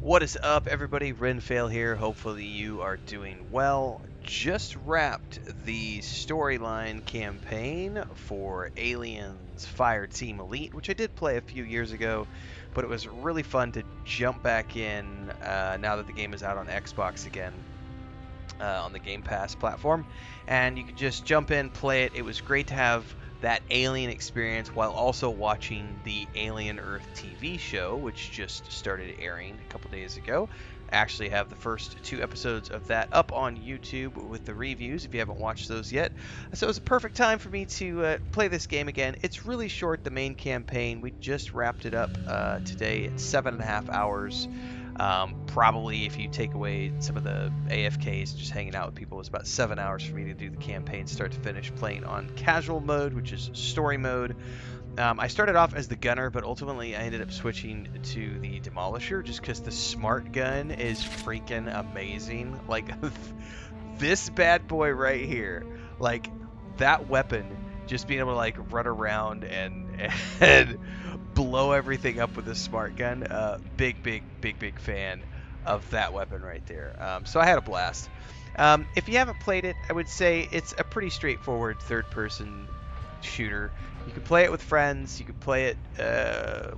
What is up, everybody? Renfail here. Hopefully, you are doing well. Just wrapped the storyline campaign for Aliens Fireteam Elite, which I did play a few years ago, but it was really fun to jump back in now that the game is out on Xbox again. On the Game Pass platform, and you could just jump in, play it. It was great to have that alien experience while also watching the Alien Earth TV show, which just started airing a couple days ago. I actually have the first 2 episodes of that up on YouTube with the reviews if you haven't watched those yet. So it was a perfect time for me to play this game again. It's really short, the main campaign. We just wrapped it up today. It's 7.5 hours. Probably if you take away some of the AFKs, just hanging out with people, it's about 7 hours for me to do the campaign start to finish, playing on casual mode, which is story mode. I started off as the gunner, but ultimately I ended up switching to the demolisher just because the smart gun is freaking amazing. Like, this bad boy right here, like, that weapon, just being able to, like, run around and blow everything up with a smart gun. Big fan of that weapon right there. So I had a blast. If you haven't played it, I would say it's a pretty straightforward third-person shooter. You can play it with friends. You can play it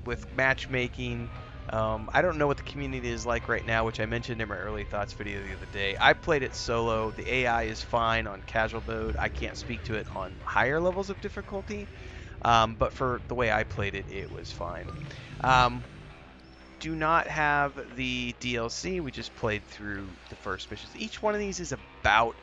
with matchmaking. I don't know what the community is like right now, which I mentioned in my early thoughts video the other day. I played it solo. The AI is fine on casual mode. I can't speak to it on higher levels of difficulty. But for the way I played it, it was fine. Um, do not have the DLC. We just played through the first missions. Each one of these is about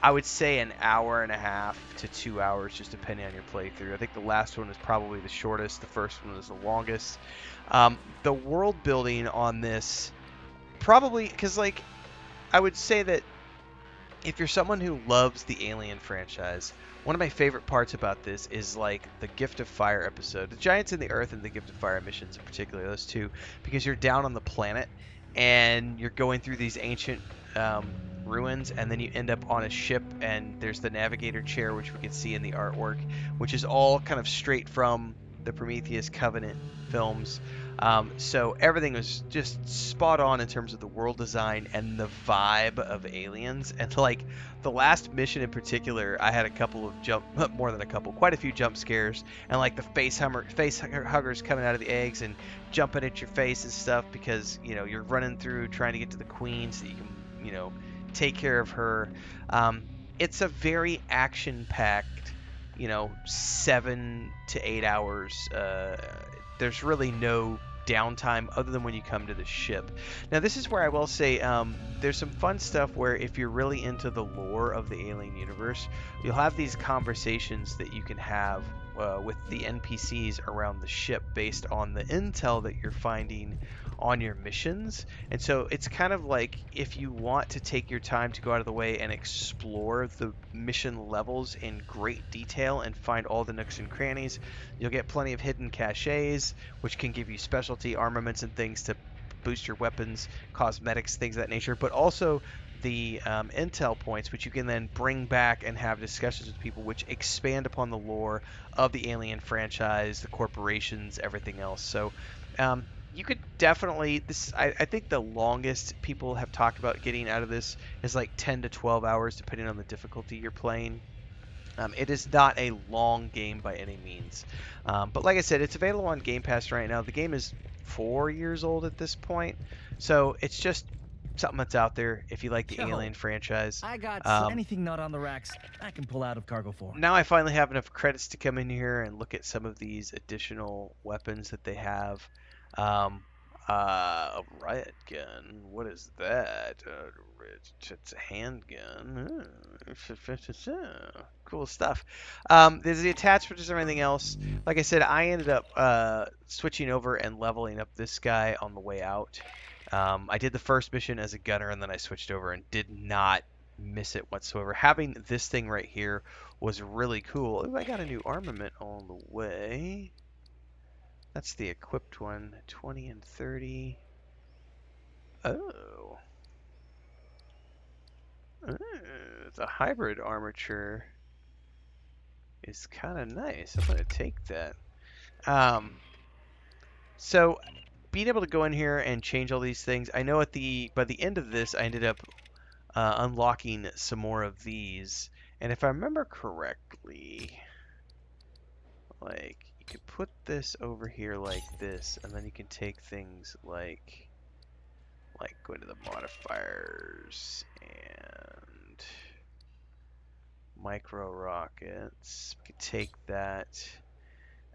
I would say an hour and a half to 2 hours, just depending on your playthrough. I think the last one was probably the shortest. The first one was the longest. The world building on this, probably, because, like, I would say that if you're someone who loves the Alien franchise, one of my favorite parts about this is, like, the Gift of Fire episode. The Giants in the Earth and the Gift of Fire missions in particular, those two, because you're down on the planet and you're going through these ancient ruins, and then you end up on a ship, and there's the navigator chair, which we can see in the artwork, which is all kind of straight from the Prometheus Covenant films. So everything was just spot on in terms of the world design and the vibe of Aliens. And, like, the last mission in particular, I had a couple of more than a couple, quite a few jump scares, and, like, the face huggers coming out of the eggs and jumping at your face and stuff, because, you know, you're running through trying to get to the queen so that you can, you know, take care of her. It's a very action-packed, 7 to 8 hours. There's really no downtime other than when you come to the ship. Now, this is where I will say there's some fun stuff where if you're really into the lore of the Alien universe, you'll have these conversations that you can have with the NPCs around the ship based on the intel that you're finding on your missions. And so it's kind of like, if you want to take your time to go out of the way and explore the mission levels in great detail and find all the nooks and crannies, you'll get plenty of hidden caches, which can give you specialty armaments and things to boost your weapons, cosmetics, things of that nature, but also the intel points, which you can then bring back and have discussions with people, which expand upon the lore of the Alien franchise, the corporations, everything else. So you could definitely, I think the longest people have talked about getting out of this is like 10 to 12 hours, depending on the difficulty you're playing. It is not a long game by any means. But like I said, it's available on Game Pass right now. The game is 4 years old at this point. So it's just something that's out there if you like the Yo, Alien franchise. I got Um, anything not on the racks I can pull out of cargo for. Now I finally have enough credits to come in here and look at some of these additional weapons that they have. Um, a riot gun. What is that? It's a handgun. Cool stuff. There's the attachments and everything else. Like I said, I ended up switching over and leveling up this guy on the way out. I did the first mission as a gunner, and then I switched over and did not miss it whatsoever. Having this thing right here was really cool. Ooh, I got a new armament on the way. That's the equipped one, 20 and 30. Oh. Oh, the hybrid armature is kind of nice. I'm going to take that. Um, so being able to go in here and change all these things. I know by the end of this, I ended up unlocking some more of these. And if I remember correctly, like you could put this over here like this, and then you can take things like go into the modifiers and micro rockets. You could take that,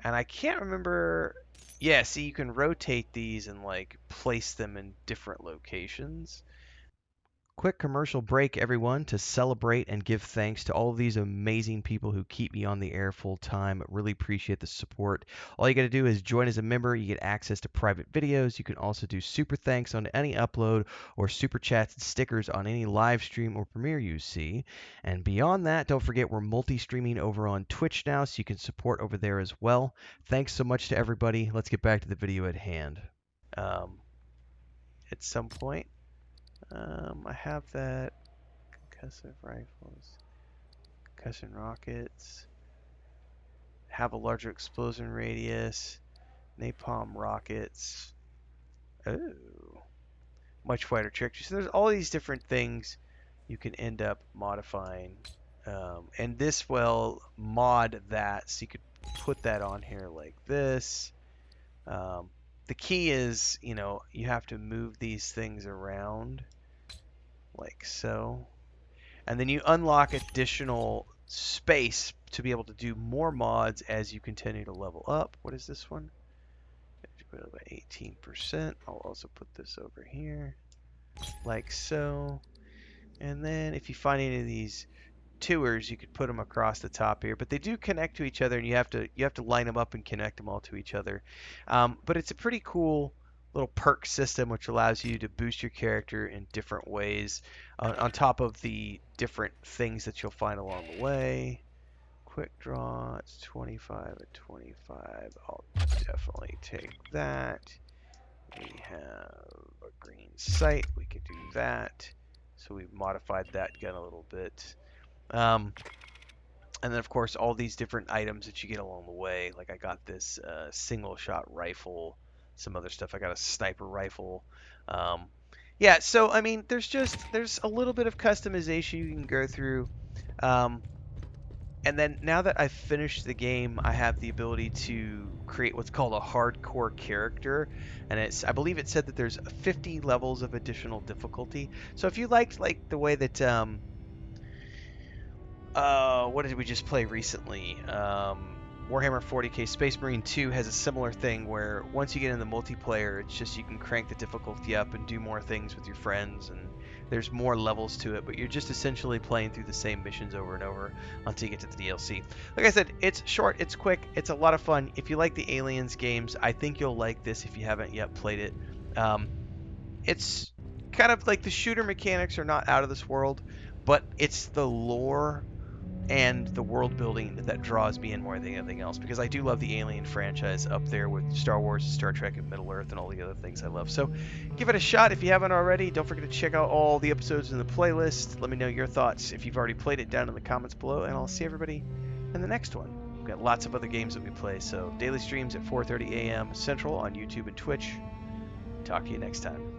and I can't remember. Yeah, see, you can rotate these and like place them in different locations. Quick commercial break, everyone, to celebrate and give thanks to all of these amazing people who keep me on the air full time. Really appreciate the support. All you got to do is join as a member. You get access to private videos. You can also do super thanks on any upload or super chats and stickers on any live stream or premiere you see. And beyond that, don't forget we're multi-streaming over on Twitch now, so you can support over there as well. Thanks so much to everybody. Let's get back to the video at hand. Um, at some point, I have that. Concussive rifles, concussion rockets, have a larger explosion radius, napalm rockets. Oh, much wider trajectory. So there's all these different things you can end up modifying. And this will mod that, so you could put that on here like this. The key is, you have to move these things around like so. And then you unlock additional space to be able to do more mods as you continue to level up. What is this one? 18%. I'll also put this over here like so. And then if you find any of these tours, you could put them across the top here, but they do connect to each other, and you have to line them up and connect them all to each other. But it's a pretty cool little perk system which allows you to boost your character in different ways on top of the different things that you'll find along the way. Quick draw, it's 25 and 25. I'll definitely take that. We have a green sight, we can do that. So we've modified that gun a little bit. And then, of course, all these different items that you get along the way. Like I got this single-shot rifle, some other stuff. I got a sniper rifle. Yeah, so, I mean, there's a little bit of customization you can go through. And then now that I've finished the game, I have the ability to create what's called a hardcore character. And I believe it said that there's 50 levels of additional difficulty. So if you liked, like, the way that... what did we just play recently? Warhammer 40k Space Marine 2 has a similar thing where once you get in the multiplayer, it's just you can crank the difficulty up and do more things with your friends, and there's more levels to it, but you're just essentially playing through the same missions over and over until you get to the DLC. Like I said, it's short, it's quick, it's a lot of fun. If you like the Aliens games, I think you'll like this if you haven't yet played it. It's kind of like the shooter mechanics are not out of this world, but it's the lore and the world building that draws me in more than anything else, because I do love the Alien franchise up there with Star Wars, Star Trek, and Middle Earth, and all the other things I love. So give it a shot if you haven't already. Don't forget to check out all the episodes in the playlist. Let me know your thoughts if you've already played it down in the comments below, and I'll see everybody in the next one. We've got lots of other games that we play, so daily streams at 4:30 a.m. Central on YouTube and Twitch. Talk to you next time.